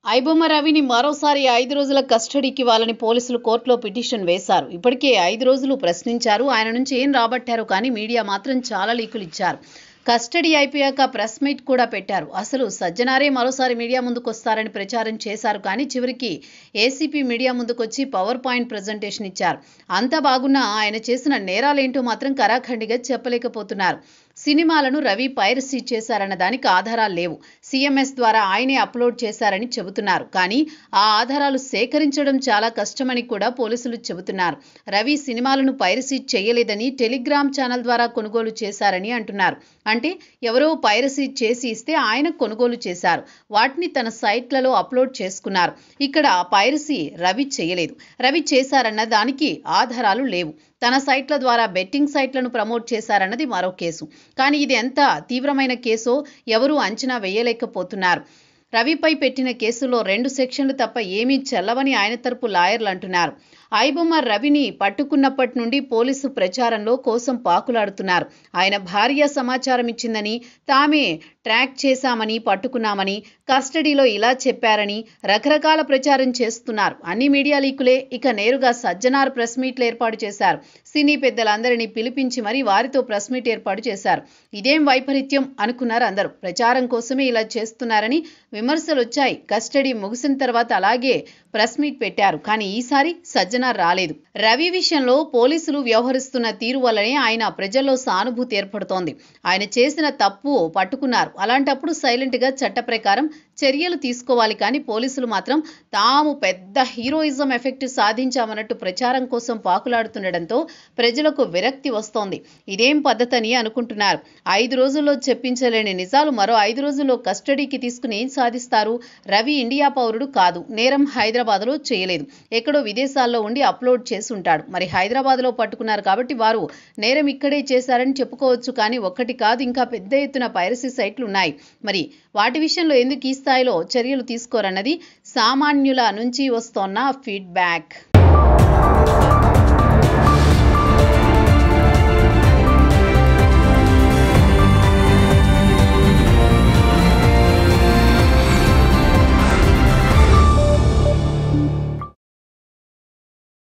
ఐబొమ్మ రవిని మరోసారి 5 రోజుల కస్టడీకి ఇవ్వాలని పోలీసులు కోర్టులో పిటిషన్ వేశారు. ఇప్పటికే 5 రోజులు ప్రశ్నించారు. ఆయన నుంచి ఏం రాబట్టారో కానీ మీడియా మాత్రం చాలా లీకులు ఇచ్చారు. కస్టడీ అయిపోయాక ప్రెస్ మీట్ కూడా పెట్టారు. అసలు సజ్జనారే మరోసారి మీడియా ముందుకొస్తారని ప్రచారం చేశారు. కానీ చివరికి ఏసీపీ మీడియా ముందుకొచ్చి పవర్ పాయింట్ ప్రజెంటేషన్ ఇచ్చారు. అంతా బాగున్నా ఆయన చేసిన నేరాలేంటో మాత్రం కరాఖండిగా చెప్పలేకపోతున్నారు. సినిమాలను రవి పైరసీ చేశారన్న దానికి ఆధారాలు లేవు. సీఎంఎస్ ద్వారా ఆయనే అప్లోడ్ చేశారని చెబుతున్నారు. కానీ ఆ ఆధారాలు సేకరించడం చాలా కష్టమని కూడా పోలీసులు చెబుతున్నారు. రవి సినిమాలను పైరసీ చేయలేదని టెలిగ్రామ్ ఛానల్ ద్వారా కొనుగోలు చేశారని అంటున్నారు. అంటే ఎవరో పైరసీ చేసి ఇస్తే ఆయన కొనుగోలు చేశారు. వాటిని తన సైట్లలో అప్లోడ్ చేసుకున్నారు. ఇక్కడ పైరసీ రవి చేయలేదు. రవి చేశారన్న దానికి ఆధారాలు లేవు. తన సైట్ల ద్వారా బెట్టింగ్ సైట్లను ప్రమోట్ చేశారన్నది మరో కేసు. కానీ ఇది ఎంత తీవ్రమైన కేసో ఎవరూ అంచనా వేయలేకపోతున్నారు. రవిపై పెట్టిన కేసులో 2 సెక్షన్లు తప్ప ఏమీ చెల్లవని ఆయన తరపు లాయర్లు అంటున్నారు. ఐబొమ్మ రవిని పట్టుకున్నప్పటి నుండి పోలీసు ప్రచారంలో కోసం పాకులాడుతున్నారు. ఆయన భార్య సమాచారం ఇచ్చిందని, తామే ట్రాక్ చేశామని, పట్టుకున్నామని, కస్టడీలో ఇలా చెప్పారని రకరకాల ప్రచారం చేస్తున్నారు. అన్ని మీడియా లీకులే. ఇక నేరుగా సజ్జనార్ ప్రెస్ మీట్లు ఏర్పాటు చేశారు. సినీ పెద్దలందరినీ పిలిపించి మరీ వారితో ప్రెస్ మీట్ ఏర్పాటు చేశారు. ఇదేం వైపరీత్యం అనుకున్నారు అందరూ. ప్రచారం కోసమే ఇలా చేస్తున్నారని విమర్శలు వచ్చాయి. కస్టడీ ముగిసిన తర్వాత అలాగే ప్రెస్ మీట్ పెట్టారు. కానీ ఈసారి సజ్జనార్ రాలేదు. రవి విషయంలో పోలీసులు వ్యవహరిస్తున్న తీరు వల్లనే ఆయన ప్రజల్లో సానుభూతి ఏర్పడుతోంది. ఆయన చేసిన తప్పు పట్టుకున్నారు. అలాంటప్పుడు సైలెంట్గా చట్ట ప్రకారం చర్యలు తీసుకోవాలి. కానీ పోలీసులు మాత్రం తాము పెద్ద హీరోయిజం ఎఫెక్ట్ సాధించామన్నట్టు ప్రచారం కోసం పాకులాడుతుండటంతో ప్రజలకు విరక్తి వస్తోంది. ఇదేం పద్ధతని అనుకుంటున్నారు. 5 రోజుల్లో చెప్పించలేని నిజాలు మరో 5 రోజుల్లో కస్టడీకి తీసుకుని ఏం సాధిస్తారు? రవి ఇండియా పౌరుడు కాదు. నేరం హైదరాబాద్లో చేయలేదు. ఎక్కడో విదేశాల్లో ఉండి అప్లోడ్ చేసి ఉంటాడు. మరి హైదరాబాద్లో పట్టుకున్నారు కాబట్టి వారు నేరం ఇక్కడే చేశారని చెప్పుకోవచ్చు. కానీ ఒక్కటి కాదు, ఇంకా పెద్ద ఎత్తున పైరసీ సైట్లు ఉన్నాయి. మరి వాటి విషయంలో ఎందుకు ఈ స్థాయిలో చర్యలు తీసుకోరన్నది సామాన్యుల నుంచి వస్తోన్న ఫీడ్బ్యాక్.